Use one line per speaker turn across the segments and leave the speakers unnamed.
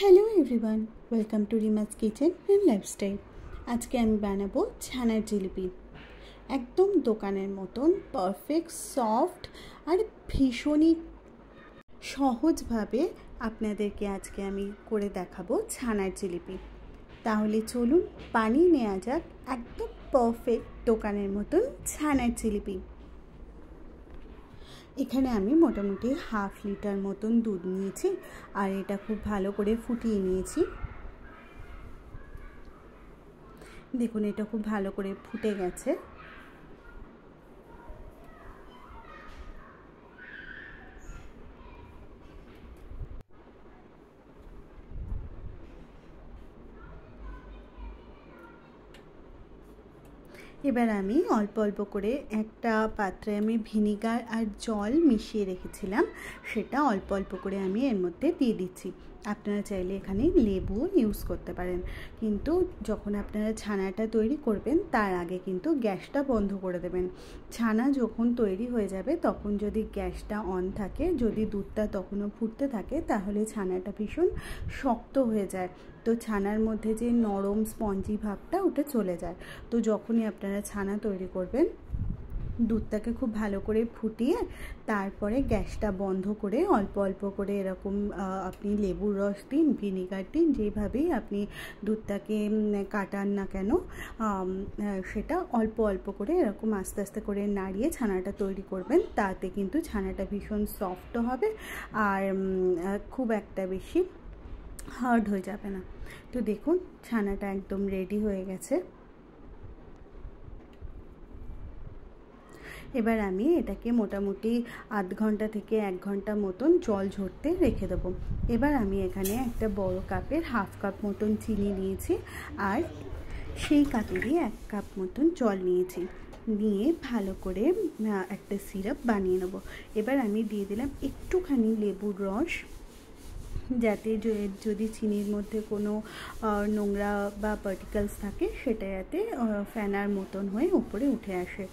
Hello everyone, welcome to রিমাস kitchen and lifestyle. আজকে আমি বানাবো ছানার জিলিপি। একদম দোকানের মতন পারফেক্ট, সফট আর ভীষণই সহজভাবে আপনাদেরকে আজকে আমি করে দেখাবো ছানার জিলিপি। তাহলে চলুন বানিয়ে নেওয়া যাক একদম পারফেক্ট দোকানের মতন ছানার জিলিপি। এখানে আমি মোটামুটি হাফ লিটার মতন দুধ নিয়েছি আর এটা খুব ভালো করে ফুটিয়ে নিয়েছি। দেখুন এটা খুব ভালো করে ফুটে গেছে। এবার আমি অল্প অল্প করে একটা পাত্রে আমি ভিনিগার আর জল মিশিয়ে রেখেছিলাম, সেটা অল্প অল্প করে আমি এর মধ্যে দিয়ে দিচ্ছি। আপনারা চাইলে এখানে লেবু ইউজ করতে পারেন, কিন্তু যখন আপনারা ছানাটা তৈরি করবেন তার আগে কিন্তু গ্যাসটা বন্ধ করে দেবেন। ছানা যখন তৈরি হয়ে যাবে তখন যদি গ্যাসটা অন থাকে, যদি দুধটা তখনও ফুটতে থাকে, তাহলে ছানাটা ভীষণ শক্ত হয়ে যায়। তো ছানার মধ্যে যে নরম স্পঞ্জি ভাবটা ওটা চলে যায়। তো যখনই আপনারা ছানা তৈরি করবেন, দুধটাকে খুব ভালো করে ফুটিয়ে তারপরে গ্যাসটা বন্ধ করে অল্প অল্প করে এরকম আপনি লেবুর রস দিন, ভিনিগার দিন, যেভাবেই আপনি দুধটাকে কাটান না কেন, সেটা অল্প অল্প করে এরকম আস্তে আস্তে করে নাড়িয়ে ছানাটা তৈরি করবেন। তাতে কিন্তু ছানাটা ভীষণ সফট হবে আর খুব একটা বেশি হার্ড হয়ে যাবে না। তো দেখুন ছানাটা একদম রেডি হয়ে গেছে। এবার আমি এটাকে মোটামুটি আধ ঘন্টা থেকে 1 ঘন্টা মতন জল ঝরতে রেখে দেবো। এবার আমি এখানে একটা বড় কাপের হাফ কাপ মতন চিনি নিয়েছি আর সেই কাপেরই 1 কাপ মতন জল নিয়েছি, নিয়ে ভালো করে একটা সিরাপ বানিয়ে নেব। এবার আমি দিয়ে দিলাম একটুখানি লেবুর রস, যাতে যদি চিনির মধ্যে কোনো নোংরা বা পার্টিকেলস থাকে সেটা যাতে ফেনার মতন হয়ে উপরে উঠে আসে।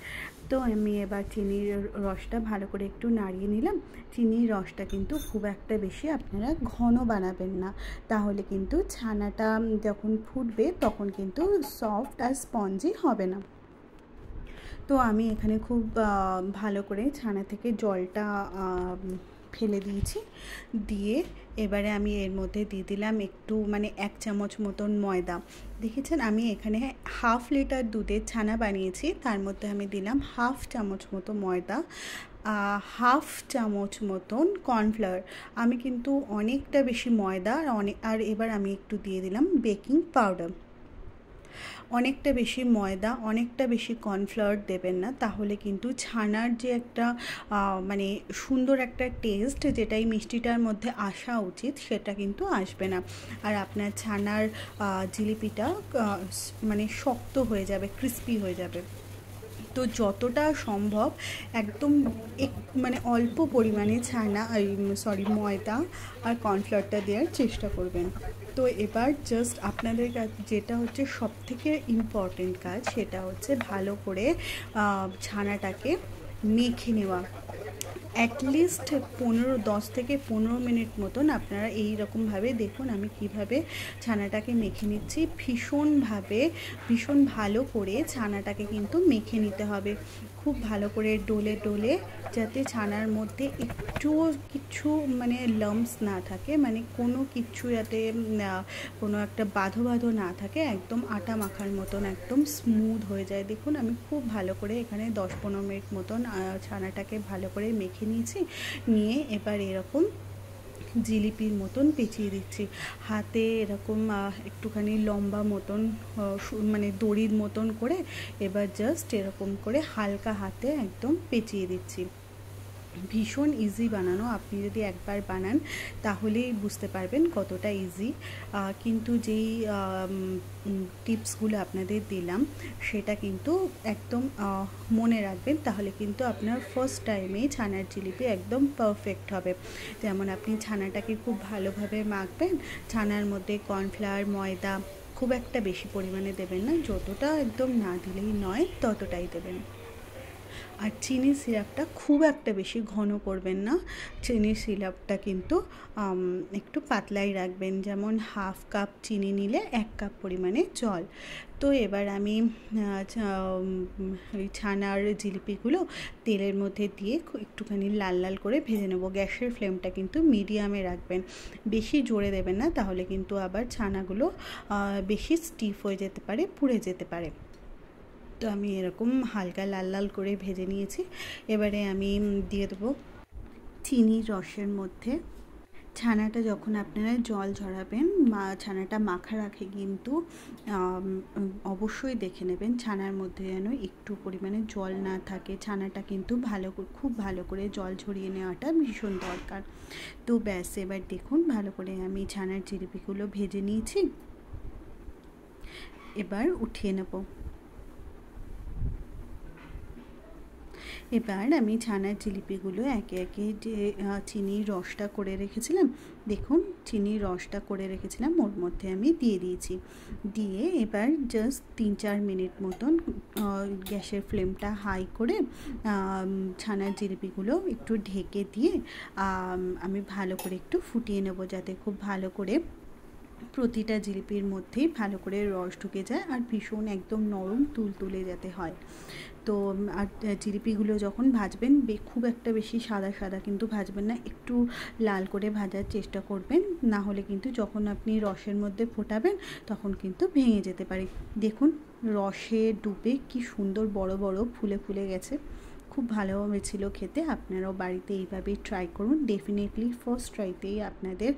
তো আমি এবার চিনির রসটা ভালো করে একটু নাড়িয়ে নিলাম। চিনির রসটা কিন্তু খুব একটা বেশি আপনারা ঘন বানাবেন না, তাহলে কিন্তু ছানাটা যখন ফুটবে তখন কিন্তু সফট আর স্পঞ্জি হবে না। তো আমি এখানে খুব ভালো করে ছানা থেকে জলটা ফেলে দিয়েছি। দিয়ে এবারে আমি এর মধ্যে দিয়ে দিলাম একটু 1 চামচ মতন ময়দা। দেখেছেন আমি এখানে হাফ লিটার দুধের ছানা বানিয়েছি, তার মধ্যে আমি দিলাম হাফ চামচ মতো ময়দা, হাফ চামচ মতন কর্নফ্লাওয়ার। আমি কিন্তু অনেকটা বেশি ময়দা আর এবার আমি একটু দিয়ে দিলাম বেকিং পাউডার। অনেকটা বেশি ময়দা, অনেকটা বেশি কর্নফ্লাওয়ার দেবেন না, তাহলে কিন্তু ছানার যে একটা সুন্দর একটা টেস্ট, যেটা এই মিষ্টিটার মধ্যে আসা উচিত, সেটা কিন্তু আসবে না। আর আপনার ছানার জিলিপিটা শক্ত হয়ে যাবে, ক্রিস্পি হয়ে যাবে। তো যতটা সম্ভব একদম অল্প পরিমাণে ময়দা আর কর্নফ্লাওয়ারটা দেওয়ার চেষ্টা করবেন। তো এবার জাস্ট আপনাদের কাছে যেটা হচ্ছে সবথেকে ইম্পর্টেন্ট কাজ, সেটা হচ্ছে ভালো করে ছানাটাকে মেখে নেওয়া। অ্যাটলিস্ট 10 থেকে 15 মিনিট মতন আপনারা এই রকমভাবে দেখুন আমি কিভাবে ছানাটাকে মেখে নিচ্ছি। ভীষণ ভালো করে ছানাটাকে কিন্তু মেখে নিতে হবে, খুব ভালো করে ডলে ডলে, যাতে ছানার মধ্যে একটুও কিছু লাম্পস না থাকে, কোনো কিছু যাতে কোনো একটা বাঁধো বাঁধো না থাকে, একদম আটা মাখার মতন একদম স্মুথ হয়ে যায়। দেখুন আমি খুব ভালো করে এখানে 10-15 মিনিট মতন ছানাটাকে ভালো করে মেখে নিয়েছি। নিয়ে এবার এরকম জিলিপির মতন পেঁচিয়ে দিচ্ছি হাতে, এরকম একটুখানি লম্বা মতন দড়ির মতন করে। এবার জাস্ট এরকম করে হালকা হাতে একদম পেঁচিয়ে দিচ্ছি। ভীষণ ইজি বানানো, আপনি যদি একবার বানান তাহলেই বুঝতে পারবেন কতটা ইজি। কিন্তু যেই টিপসগুলো আপনাদের দিলাম সেটা কিন্তু একদম মনে রাখবেন, তাহলে কিন্তু আপনার ফার্স্ট টাইমেই ছানার জিলিপি একদম পারফেক্ট হবে। যেমন আপনি ছানাটাকে খুব ভালোভাবে মাখবেন, ছানার মধ্যে কর্নফ্লাওয়ার, ময়দা খুব একটা বেশি পরিমাণে দেবেন না, যতটা একদম না দিলেই নয় ততটাই দেবেন। আর চিনির সিরাপটা খুব একটা বেশি ঘন করবেন না, চিনির সিরাপটা কিন্তু একটু পাতলাই রাখবেন, যেমন হাফ কাপ চিনি নিলে 1 কাপ পরিমাণে জল। তো এবার আমি ওই ছানার জিলিপিগুলো তেলের মধ্যে দিয়ে একটুখানি লাল লাল করে ভেজে নেব। গ্যাসের ফ্লেমটা কিন্তু মিডিয়ামে রাখবেন, বেশি জোরে দেবেন না, তাহলে কিন্তু আবার ছানাগুলো বেশি স্টিফ হয়ে যেতে পারে, পুড়ে যেতে পারে। তো আমি এরকম হালকা লাল লাল করে ভেজে নিয়েছি। এবারে আমি দিয়ে দেবো চিনির রসের মধ্যে। ছানাটা যখন আপনারা জল ঝরাবেন, ছানাটা মাখার আগে কিন্তু অবশ্যই দেখে নেবেন ছানার মধ্যে যেন একটু পরিমাণে জল না থাকে। ছানাটা কিন্তু খুব ভালো করে জল ঝরিয়ে নেওয়াটা ভীষণ দরকার। তো ব্যাস, এবার দেখুন ভালো করে আমি ছানার জিলিপিগুলো ভেজে নিয়েছি, এবার উঠিয়ে নেব। এবার আমি ছানার জিলিপিগুলো একে একে যে চিনির রসটা করে রেখেছিলাম, দেখুন চিনির রসটা করে রেখেছিলাম ওর মধ্যে আমি দিয়ে দিয়েছি। দিয়ে এবার জাস্ট 3-4 মিনিট মতন গ্যাসের ফ্লেমটা হাই করে ছানার জিলিপিগুলো একটু ঢেকে দিয়ে আমি ভালো করে একটু ফুটিয়ে নেব, যাতে খুব ভালো করে প্রতিটা জিলিপির মধ্যেই ভালো করে রস ঢুকে যায় আর ভীষণ একদম নরম তুলতুলে যাতে হয়। তো আর জিলিপিগুলো যখন ভাজবেন খুব একটা বেশি সাদা সাদা কিন্তু ভাজবেন না, একটু লাল করে ভাজার চেষ্টা করবেন, না হলে কিন্তু যখন আপনি রসের মধ্যে ফোটাবেন তখন কিন্তু ভেঙে যেতে পারে। দেখুন রসে ডুবে কি সুন্দর বড় বড় ফুলে ফুলে গেছে, খুব ভালো হয়েছিল খেতে। আপনারাও বাড়িতে এইভাবেই ট্রাই করুন, ডেফিনেটলি ফার্স্ট ট্রাইতেই আপনাদের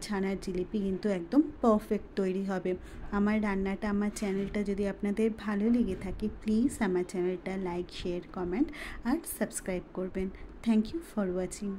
ছানার জিলিপি কিন্তু একদম পারফেক্ট তৈরি হবে। আমার রান্নাটা, আমার চ্যানেলটা যদি আপনাদের ভালো লেগে থাকে, প্লিজ আমার চ্যানেলটা লাইক, শেয়ার, কমেন্ট আর সাবস্ক্রাইব করবেন। Thank you for watching.